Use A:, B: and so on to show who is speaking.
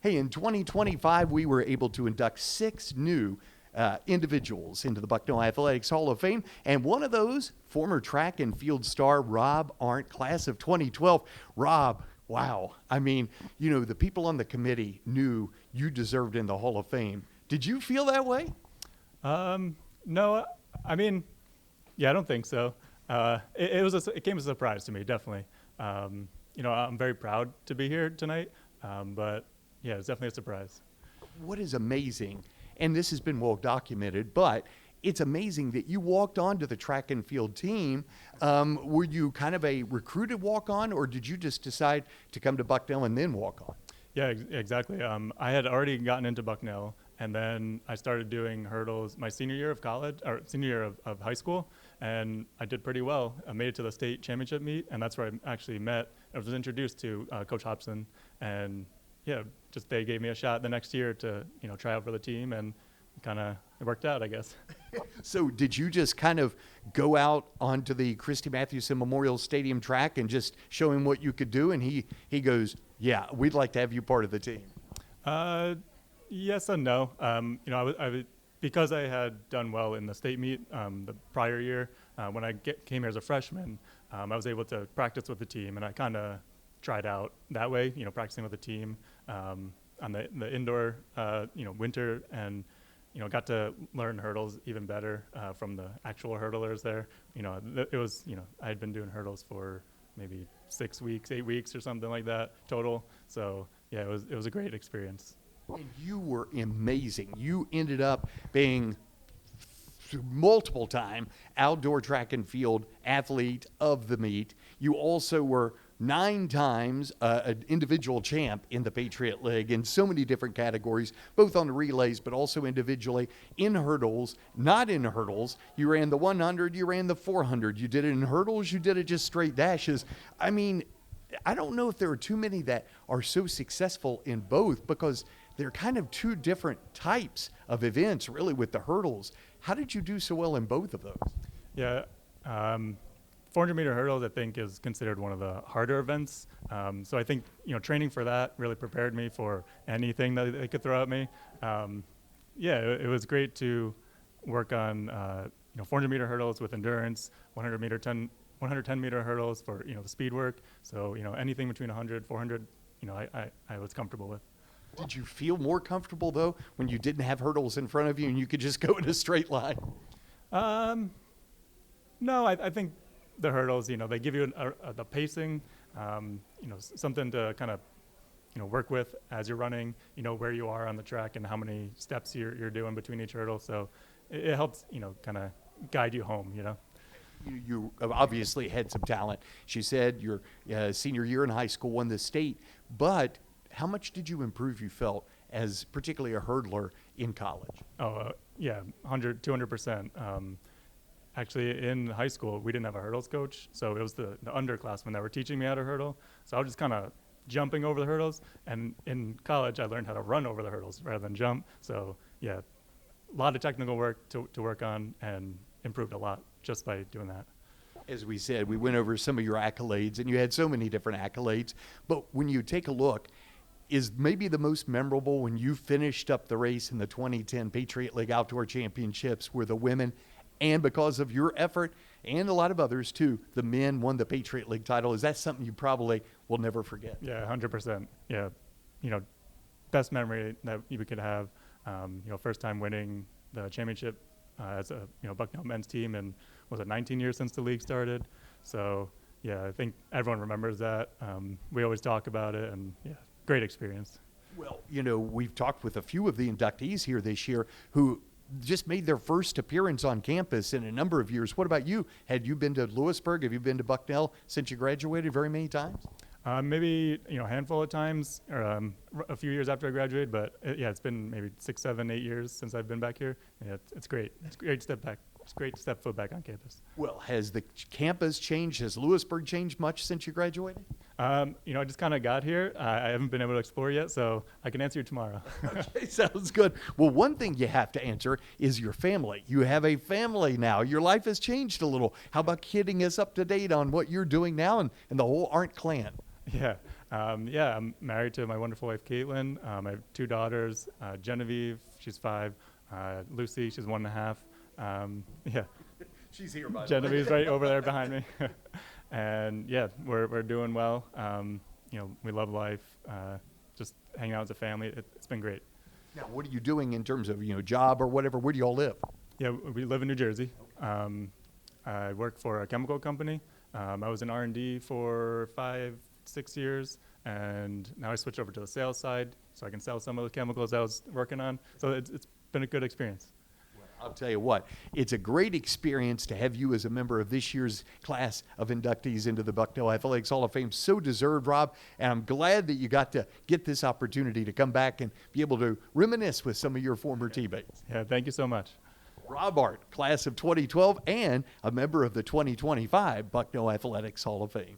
A: Hey, in 2025, we were able to induct 6 new individuals into the Bucknell Athletics Hall of Fame, and one of those, former track and field star Rob Arent, class of 2012. Rob, wow. I mean, the people on the committee knew you deserved in the Hall of Fame. Did you feel that way?
B: No, I mean, yeah, I don't think so. It came as a surprise to me, definitely. I'm very proud to be here tonight, but yeah, it's definitely a surprise.
A: What is amazing, and this has been well documented, but it's amazing that you walked on to the track and field team. Were you kind of a recruited walk-on, or did you just decide to come to Bucknell and then walk on?
B: Yeah, exactly. I had already gotten into Bucknell, and then I started doing hurdles my senior year of college, or senior year of high school, and I did pretty well. I made it to the state championship meet, and that's where I actually met. I was introduced to Coach Hobson, and yeah, just they gave me a shot the next year to try out for the team, and kind of it worked out, I guess.
A: So did you just kind of go out onto the Christy Mathewson Memorial Stadium track and just show him what you could do, and he goes, yeah, we'd like to have you part of the team?
B: Yes and no. Because I had done well in the state meet the prior year, when I came here as a freshman, I was able to practice with the team, and I kind of tried out that way, practicing with the team on the indoor, winter, and got to learn hurdles even better from the actual hurdlers there. It was, I had been doing hurdles for maybe 6 weeks, 8 weeks or something like that total. So yeah, it was a great experience.
A: And you were amazing. You ended up being multiple time outdoor track and field athlete of the meet. You also were 9 times an individual champ in the Patriot League in so many different categories, both on the relays but also individually in hurdles, not in hurdles. You ran the 100, you ran the 400. You did it in hurdles, you did it just straight dashes. I mean, I don't know if there are too many that are so successful in both, because they're kind of 2 different types of events, really, with the hurdles. How did you do so well in both of those?
B: Yeah, 400-meter hurdles, I think, is considered one of the harder events. So I think, training for that really prepared me for anything that they could throw at me. It was great to work on, 400-meter hurdles with endurance, 110-meter hurdles for, the speed work. So, anything between 100, 400, I was comfortable with.
A: Did you feel more comfortable, though, when you didn't have hurdles in front of you and you could just go in a straight line?
B: No, I think the hurdles, they give you the pacing, something to kind of, work with as you're running, where you are on the track and how many steps you're doing between each hurdle. So it helps, kind of guide you home,
A: You obviously had some talent. She said your senior year in high school won the state, but how much did you improve, you felt, as particularly a hurdler in college?
B: Yeah, 100, 200%. Actually, in high school, we didn't have a hurdles coach, so it was the underclassmen that were teaching me how to hurdle. So I was just kind of jumping over the hurdles, and in college, I learned how to run over the hurdles rather than jump. So yeah, a lot of technical work to work on, and improved a lot just by doing that.
A: As we said, we went over some of your accolades, and you had so many different accolades. But when you take a look, is maybe the most memorable when you finished up the race in the 2010 Patriot League Outdoor Championships, where the women, and because of your effort and a lot of others too, the men won the Patriot League title. Is that something you probably will never forget?
B: Yeah, 100%. Yeah, best memory that you could have. First time winning the championship as a Bucknell men's team, and was it 19 years since the league started? So yeah, I think everyone remembers that. We always talk about it, and yeah, great experience.
A: Well, we've talked with a few of the inductees here this year who just made their first appearance on campus in a number of years. What about you? Had you been to Lewisburg? Have you been to Bucknell since you graduated very many times?
B: Maybe a handful of times, or a few years after I graduated. But it's been maybe 6, 7, 8 years since I've been back here. Yeah, it's great. It's great to step back. It's great to step foot back on campus.
A: Well, has the campus changed? Has Lewisburg changed much since you graduated?
B: I just kind of got here. I haven't been able to explore yet, so I can answer you tomorrow.
A: Okay, sounds good. Well, one thing you have to answer is your family. You have a family now. Your life has changed a little. How about getting us up to date on what you're doing now and the whole Arent clan?
B: Yeah, I'm married to my wonderful wife, Caitlin. I have 2 daughters, Genevieve, she's 5, Lucy, she's 1.5. Yeah,
A: She's here, by the way.
B: Genevieve's right over there behind me. And yeah, we're doing well. We love life, just hanging out as a family. It's been great.
A: Now, what are you doing in terms of, job or whatever? Where do you all live?
B: Yeah, we live in New Jersey. I work for a chemical company. I was in R&D for 5-6 years, and now I switched over to the sales side so I can sell some of the chemicals I was working on. So it's been a good experience.
A: I'll tell you what, it's a great experience to have you as a member of this year's class of inductees into the Bucknell Athletics Hall of Fame. So deserved, Rob, and I'm glad that you got to get this opportunity to come back and be able to reminisce with some of your former teammates.
B: Yeah, thank you so much.
A: Rob Arent, class of 2012, and a member of the 2025 Bucknell Athletics Hall of Fame.